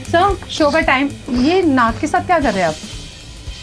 Sir, show का time. ये नाक के साथ क्या कर रहे हैं आप?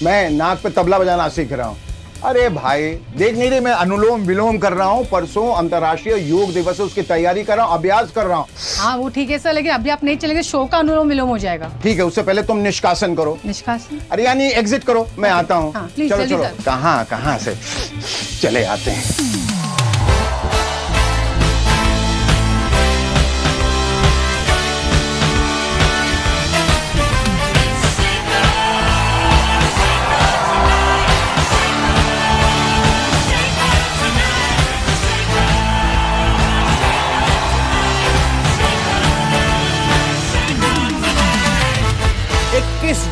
मैं नाक पे तबला बजाना सीख रहा हूँ। अरे भाई देख नहीं रही, मैं अनुलोम विलोम कर रहा हूँ। परसों अंतर्राष्ट्रीय योग दिवस है, उसकी तैयारी कर रहा हूँ, अभ्यास कर रहा हूँ। हाँ वो ठीक है सर, लेकिन अभी आप नहीं चलेंगे, शो का अनुलोम विलोम हो जाएगा। ठीक है, उससे पहले तुम निष्कासन करो। निष्कासन? अरे यानी एग्जिट करो, मैं आता हूँ। हाँ, प्लीज, चलो जल्दी चलो, सर। कहाँ से चले आते हैं।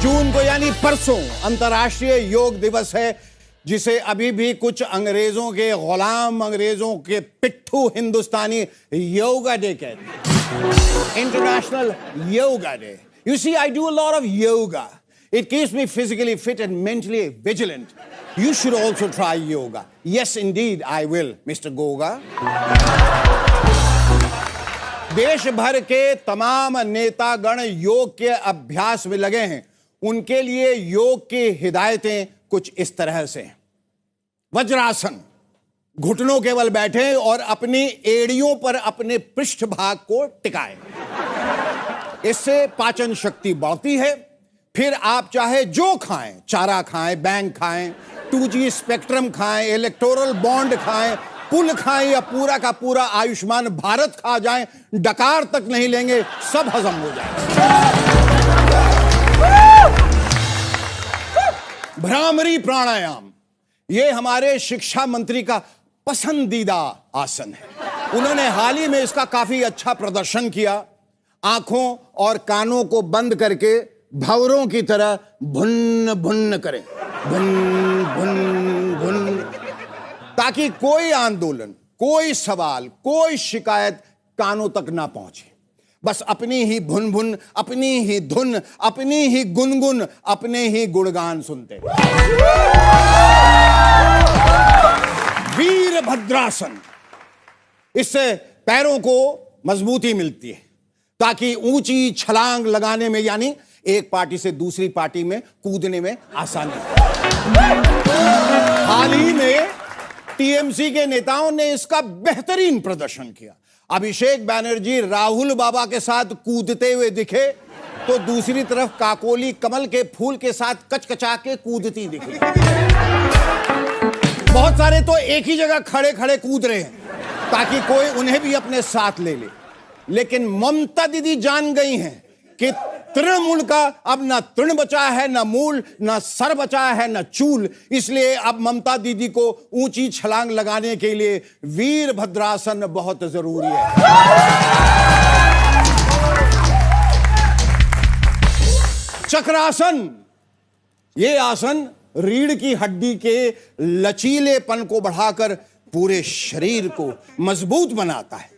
जून को यानी परसों अंतर्राष्ट्रीय योग दिवस है, जिसे अभी भी कुछ अंग्रेजों के गुलाम, अंग्रेजों के पिट्ठू हिंदुस्तानी योगा डे कहते हैं। International yoga day. You see, I do a lot of yoga. It keeps me physically fit and mentally vigilant. You should also try yoga. Yes, indeed, I will, Mr. Goga. देश भर के तमाम नेतागण योग के अभ्यास में लगे हैं। उनके लिए योग की हिदायतें कुछ इस तरह से हैं। वज्रासन, घुटनों के बल बैठे और अपनी एड़ियों पर अपने पृष्ठ भाग को टिकाएं। इससे पाचन शक्ति बढ़ती है। फिर आप चाहे जो खाएं, चारा खाएं, बैंग खाएं, 2G स्पेक्ट्रम खाएं, इलेक्टोरल बॉन्ड खाएं, पुल खाएं या पूरा का पूरा आयुष्मान भारत खा जाएं, डकार तक नहीं लेंगे, सब हजम हो जाएगा। भ्रामरी प्राणायाम, ये हमारे शिक्षा मंत्री का पसंदीदा आसन है। उन्होंने हाल ही में इसका काफी अच्छा प्रदर्शन किया। आंखों और कानों को बंद करके भंवरों की तरह भुन्न भुन्न करें, भुन भुन भुन, ताकि कोई आंदोलन, कोई सवाल, कोई शिकायत कानों तक ना पहुंचे। बस अपनी ही भुन भुन, अपनी ही धुन, अपनी ही गुनगुन, अपने ही गुणगान सुनते। वीरभद्रासन, इससे पैरों को मजबूती मिलती है, ताकि ऊंची छलांग लगाने में, यानी एक पार्टी से दूसरी पार्टी में कूदने में आसानी। हाल ही में टीएमसी के नेताओं ने इसका बेहतरीन प्रदर्शन किया। अभिषेक बैनर्जी राहुल बाबा के साथ कूदते हुए दिखे, तो दूसरी तरफ काकोली कमल के फूल के साथ कचकचा के कूदती दिखी। बहुत सारे तो एक ही जगह खड़े खड़े कूद रहे हैं, ताकि कोई उन्हें भी अपने साथ ले ले। लेकिन ममता दीदी जान गई हैं कि तृणमूल का अब ना तृण बचा है, ना मूल, ना सर बचा है, ना चूल। इसलिए अब ममता दीदी को ऊंची छलांग लगाने के लिए वीरभद्रासन बहुत जरूरी है। चक्रासन, ये आसन रीढ़ की हड्डी के लचीलेपन को बढ़ाकर पूरे शरीर को मजबूत बनाता है।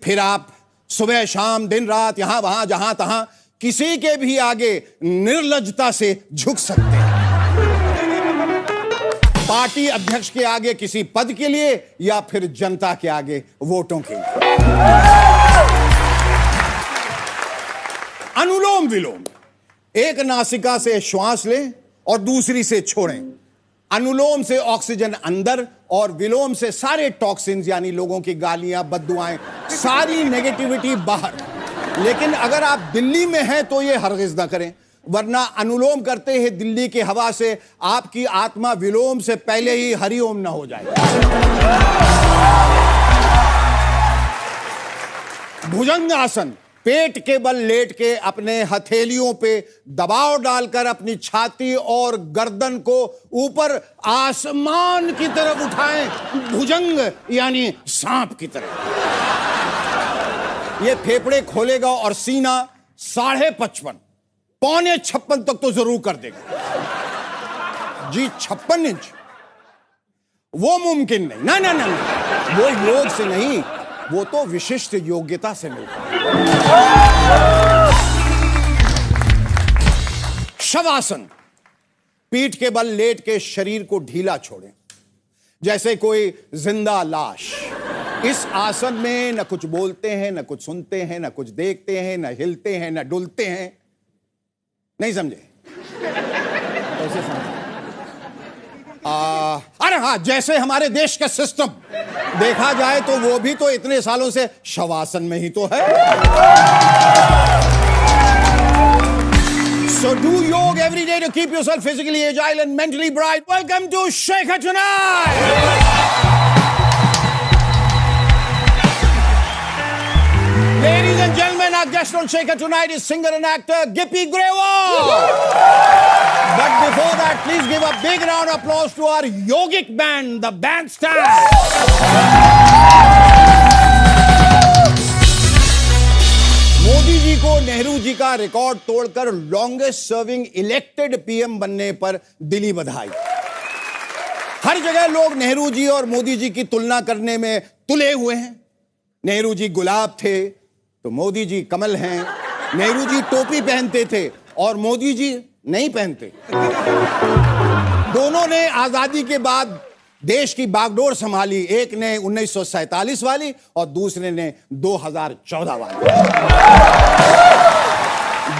फिर आप सुबह शाम दिन रात यहां वहां जहां तहां किसी के भी आगे निर्लज्जता से झुक सकते हैं। पार्टी अध्यक्ष के आगे किसी पद के लिए, या फिर जनता के आगे वोटों के लिए। अनुलोम विलोम, एक नासिका से श्वास लें और दूसरी से छोड़ें। अनुलोम से ऑक्सीजन अंदर और विलोम से सारे टॉक्सिन्स, यानी लोगों की गालियां, बददुआएं, सारी नेगेटिविटी बाहर। लेकिन अगर आप दिल्ली में हैं तो ये हरगिज ना करें, वरना अनुलोम करते हैं दिल्ली की हवा से आपकी आत्मा विलोम से पहले ही हरिओम ना हो जाए। भुजंग आसन, पेट के बल लेट के अपने हथेलियों पे दबाव डालकर अपनी छाती और गर्दन को ऊपर आसमान की तरफ उठाएं। भुजंग यानी सांप की तरह। ये फेफड़े खोलेगा और सीना 55.5, 56 तक तो जरूर कर देगा जी। 56 इंच वो मुमकिन नहीं, ना ना ना, वो योग से नहीं, वो तो विशिष्ट योग्यता से मिलता है। शवासन, पीठ के बल लेट के शरीर को ढीला छोड़ें, जैसे कोई जिंदा लाश। इस आसन में न कुछ बोलते हैं, न कुछ सुनते हैं, न कुछ देखते हैं, न हिलते हैं, न डुलते हैं। नहीं समझे? कैसे समझे? अरे हाँ, जैसे हमारे देश का सिस्टम देखा जाए तो वो भी तो इतने सालों से शवासन में ही तो है। So do yoga every day to keep yourself physically agile and mentally bright. Welcome to Sheikha Tonight. Ladies and gentlemen, our guest on Sheikha Tonight is singer and actor Gippy Grewal. But before that, please give a big round of applause to our yogic band, the Bandstand. Modi ji को नेहरू जी का record तोड़कर longest serving elected PM बनने पर दिली बधाई। हर जगह लोग नेहरू जी और मोदी जी की तुलना करने में तुले हुए हैं। नेहरू जी गुलाब थे तो मोदी जी कमल हैं। नेहरू जी टोपी पहनते थे और मोदी जी नहीं पहनते। दोनों ने आजादी के बाद देश की बागडोर संभाली, एक ने 1947 वाली और दूसरे ने 2014 वाली।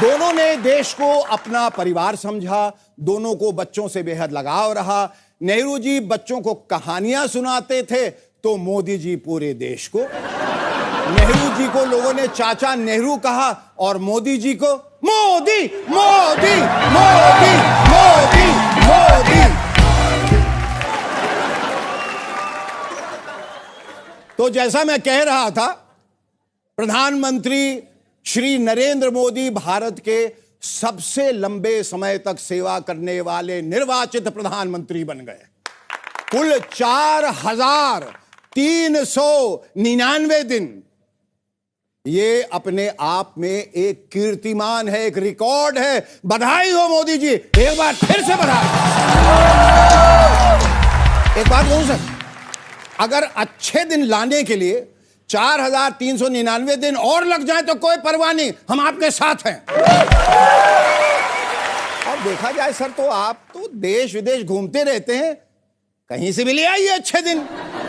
दोनों ने देश को अपना परिवार समझा, दोनों को बच्चों से बेहद लगाव रहा। नेहरू जी बच्चों को कहानियां सुनाते थे तो मोदी जी पूरे देश को। नेहरू जी को लोगों ने चाचा नेहरू कहा और मोदी जी को मोदी मोदी मोदी मोदी मोदी। तो जैसा मैं कह रहा था, प्रधानमंत्री श्री नरेंद्र मोदी भारत के सबसे लंबे समय तक सेवा करने वाले निर्वाचित प्रधानमंत्री बन गए। कुल 4,399 दिन। ये अपने आप में एक कीर्तिमान है, एक रिकॉर्ड है। बधाई हो मोदी जी, एक बार फिर से बधाई। एक बात कहूं सर, अगर अच्छे दिन लाने के लिए 4,399 दिन और लग जाए तो कोई परवाह नहीं, हम आपके साथ हैं। और देखा जाए सर तो आप तो देश विदेश घूमते रहते हैं, कहीं से भी ले आइए अच्छे दिन,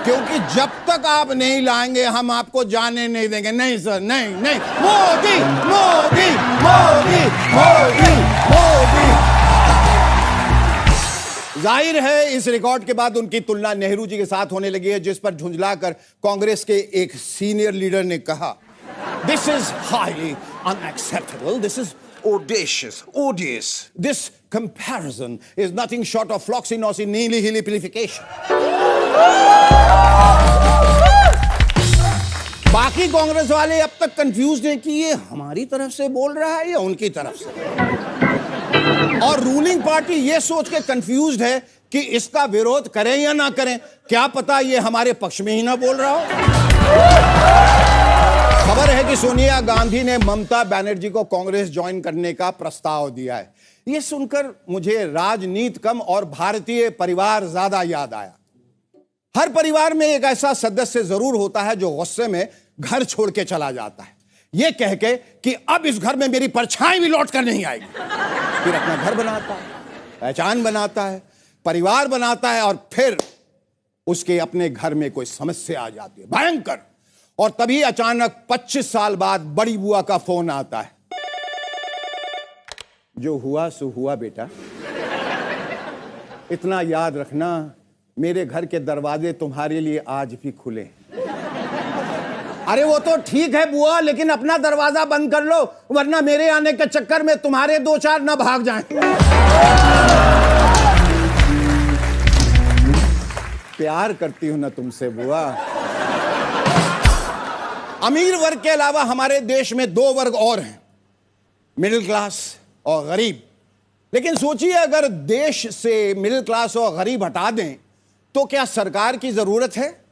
क्योंकि जब तक आप नहीं लाएंगे हम आपको जाने नहीं देंगे। नहीं सर, नहीं नहीं, मोदी मोदी मोदी मोदी मोदी। जाहिर है इस रिकॉर्ड के बाद उनकी तुलना नेहरू जी के साथ होने लगी है, जिस पर झुंझलाकर कांग्रेस के एक सीनियर लीडर ने कहा, this is highly unacceptable, this is audacious, odious. This comparison is nothing short of floxy-nosy, nihilipilification. बाकी कांग्रेस वाले अब तक कंफ्यूज हैं कि ये हमारी तरफ से बोल रहा है या उनकी तरफ से। और रूलिंग पार्टी ये सोच के कंफ्यूज्ड है कि इसका विरोध करें या ना करें, क्या पता ये हमारे पक्ष में ही ना बोल रहा हो। खबर है कि सोनिया गांधी ने ममता बनर्जी को कांग्रेस ज्वाइन करने का प्रस्ताव दिया है। यह सुनकर मुझे राजनीति कम और भारतीय परिवार ज्यादा याद आया। हर परिवार में एक ऐसा सदस्य जरूर होता है जो गुस्से में घर छोड़ के चला जाता है, यह कह के कि अब इस घर में मेरी परछाई भी लौट कर नहीं आएगी। फिर अपना घर बनाता है, पहचान बनाता है, परिवार बनाता है और फिर उसके अपने घर में कोई समस्या आ जाती है भयंकर, और तभी अचानक 25 साल बाद बड़ी बुआ का फोन आता है, जो हुआ सो हुआ बेटा, इतना याद रखना मेरे घर के दरवाजे तुम्हारे लिए आज भी खुले। अरे वो तो ठीक है बुआ, लेकिन अपना दरवाजा बंद कर लो, वरना मेरे आने के चक्कर में तुम्हारे 2-4 न भाग जाएं। प्यार करती हूं ना तुमसे बुआ। अमीर वर्ग के अलावा हमारे देश में 2 वर्ग और हैं, मिडिल क्लास और गरीब। लेकिन सोचिए, अगर देश से मिडिल क्लास और गरीब हटा दें तो क्या सरकार की जरूरत है?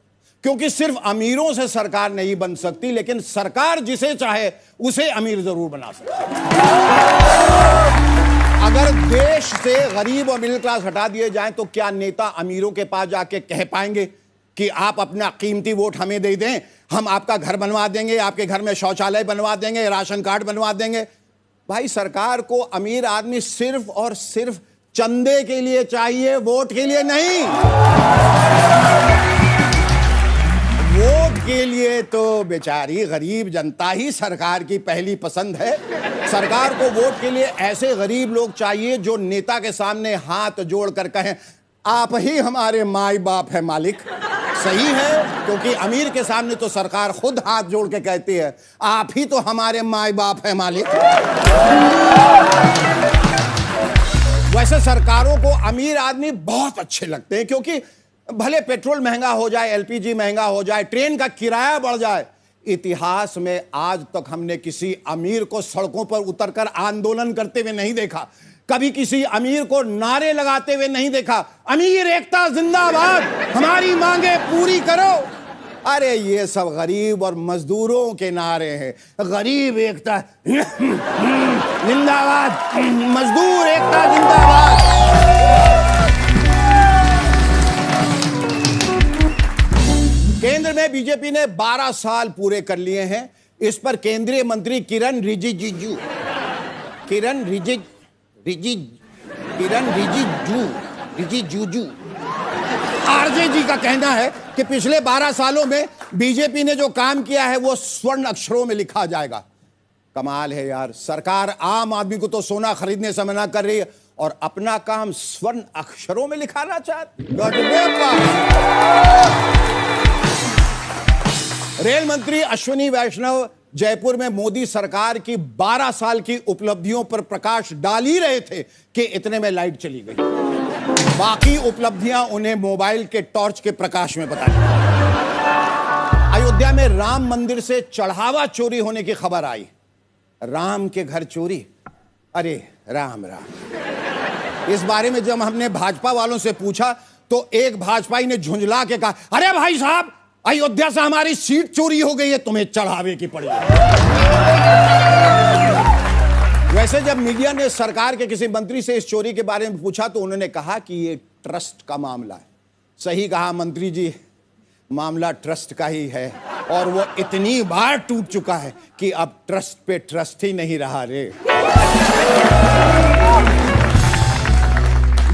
क्योंकि सिर्फ अमीरों से सरकार नहीं बन सकती, लेकिन सरकार जिसे चाहे उसे अमीर जरूर बना सकती है। अगर देश से गरीब और मिडिल क्लास हटा दिए जाएं तो क्या नेता अमीरों के पास जाके कह पाएंगे कि आप अपना कीमती वोट हमें दे दें, हम आपका घर बनवा देंगे, आपके घर में शौचालय बनवा देंगे, राशन कार्ड बनवा देंगे? भाई, सरकार को अमीर आदमी सिर्फ और सिर्फ चंदे के लिए चाहिए, वोट के लिए नहीं। वोट के लिए तो बेचारी गरीब जनता ही सरकार की पहली पसंद है। सरकार को वोट के लिए ऐसे गरीब लोग चाहिए जो नेता के सामने हाथ जोड़कर कहें, आप ही हमारे माई बाप है मालिक। सही है, क्योंकि अमीर के सामने तो सरकार खुद हाथ जोड़ के कहती है, आप ही तो हमारे माई बाप है मालिक। वैसे सरकारों को अमीर आदमी बहुत अच्छे लगते हैं, क्योंकि भले पेट्रोल महंगा हो जाए, एलपीजी महंगा हो जाए, ट्रेन का किराया बढ़ जाए, इतिहास में आज तक हमने किसी अमीर को सड़कों पर उतरकर आंदोलन करते हुए नहीं देखा। कभी किसी अमीर को नारे लगाते हुए नहीं देखा, अमीर एकता जिंदाबाद, हमारी मांगे पूरी करो। अरे ये सब गरीब और मजदूरों के नारे हैं। गरीब एकता जिंदाबाद, मजदूर एकता जिंदाबाद। केंद्र में बीजेपी ने 12 साल पूरे कर लिए हैं। इस पर केंद्रीय मंत्री किरण रिजिजू आरजे जी का कहना है कि पिछले 12 सालों में बीजेपी ने जो काम किया है वो स्वर्ण अक्षरों में लिखा जाएगा। कमाल है यार, सरकार आम आदमी को तो सोना खरीदने से मना कर रही है और अपना काम स्वर्ण अक्षरों में लिखाना चाहती। रेल मंत्री अश्विनी वैष्णव जयपुर में मोदी सरकार की 12 साल की उपलब्धियों पर प्रकाश डाल ही रहे थे कि इतने में लाइट चली गई। बाकी उपलब्धियां उन्हें मोबाइल के टॉर्च के प्रकाश में बताई। अयोध्या में राम मंदिर से चढ़ावा चोरी होने की खबर आई। राम के घर चोरी, अरे राम राम। इस बारे में जब हमने भाजपा वालों से पूछा तो एक भाजपाई ने झुंझला के कहा, अरे भाई साहब, अयोध्या से हमारी सीट चोरी हो गई है, तुम्हें चढ़ावे की पड़ी। वैसे जब मीडिया ने सरकार के किसी मंत्री से इस चोरी के बारे में पूछा तो उन्होंने कहा कि ये ट्रस्ट का मामला है। सही कहा मंत्री जी, मामला ट्रस्ट का ही है और वो इतनी बार टूट चुका है कि अब ट्रस्ट पे ट्रस्ट ही नहीं रहा रे।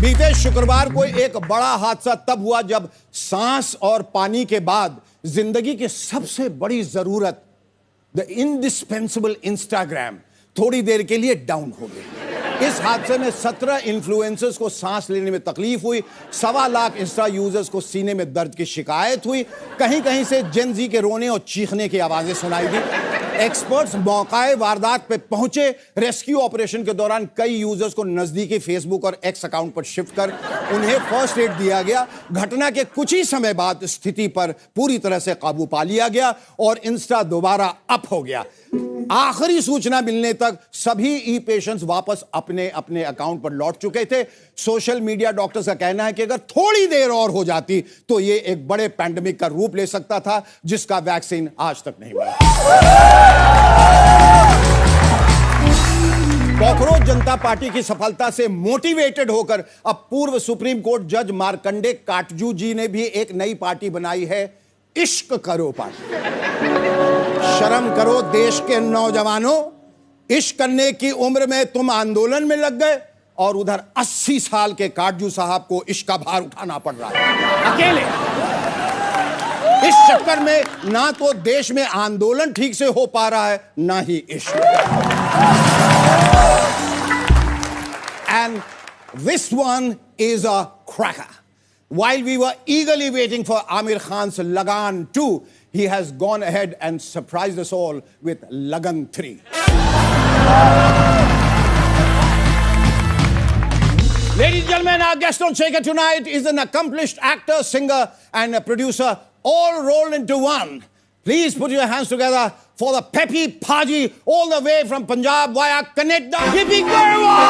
बीते शुक्रवार को एक बड़ा हादसा तब हुआ जब सांस और पानी के बाद जिंदगी की सबसे बड़ी जरूरत, द इंडिस्पेंसिबल इंस्टाग्राम, थोड़ी देर के लिए डाउन हो गई। इस हादसे में 17 इन्फ्लुएंसर्स को सांस लेने में तकलीफ हुई। 1.25 लाख इंस्टा यूजर्स को सीने में दर्द की शिकायत हुई। कहीं कहीं से जेन जी के रोने और चीखने की आवाजें सुनाई दी। एक्सपर्ट्स मौकाए वारदात पे पहुंचे। रेस्क्यू ऑपरेशन के दौरान कई यूजर्स को नजदीकी फेसबुक और एक्स अकाउंट पर शिफ्ट कर उन्हें फर्स्ट एड दिया गया। घटना के कुछ ही समय बाद स्थिति पर पूरी तरह से काबू पा लिया गया और इंस्टा दोबारा अप हो गया। आखिरी सूचना मिलने तक सभी ई पेशेंट्स वापस अपने अपने अकाउंट पर लौट चुके थे। सोशल मीडिया डॉक्टर्स का कहना है कि अगर थोड़ी देर और हो जाती तो यह एक बड़े पैंडेमिक का रूप ले सकता था, जिसका वैक्सीन आज तक नहीं बना। कॉकरोच जनता पार्टी की सफलता से मोटिवेटेड होकर अब पूर्व सुप्रीम कोर्ट जज मार्कंडे काटजू जी ने भी एक नई पार्टी बनाई है, इश्क करो पार्टी। शर्म करो देश के नौजवानों, इश्क करने की उम्र में तुम आंदोलन में लग गए और उधर 80 साल के काटजू साहब को इश्क का भार उठाना पड़ रहा है अकेले। इस चक्कर में ना तो देश में आंदोलन ठीक से हो पा रहा है, ना ही इश्क। And this one is a cracker. While we were eagerly waiting for Amir Khan's Lagan 2, he has gone ahead and surprised us all with Lagan 3. Ladies and gentlemen, our guest on Shaker tonight is an accomplished actor, singer, and a producer, all rolled into one. Please put your hands together for the peppy Paji, all the way from Punjab via Canada, Gippy Garwa!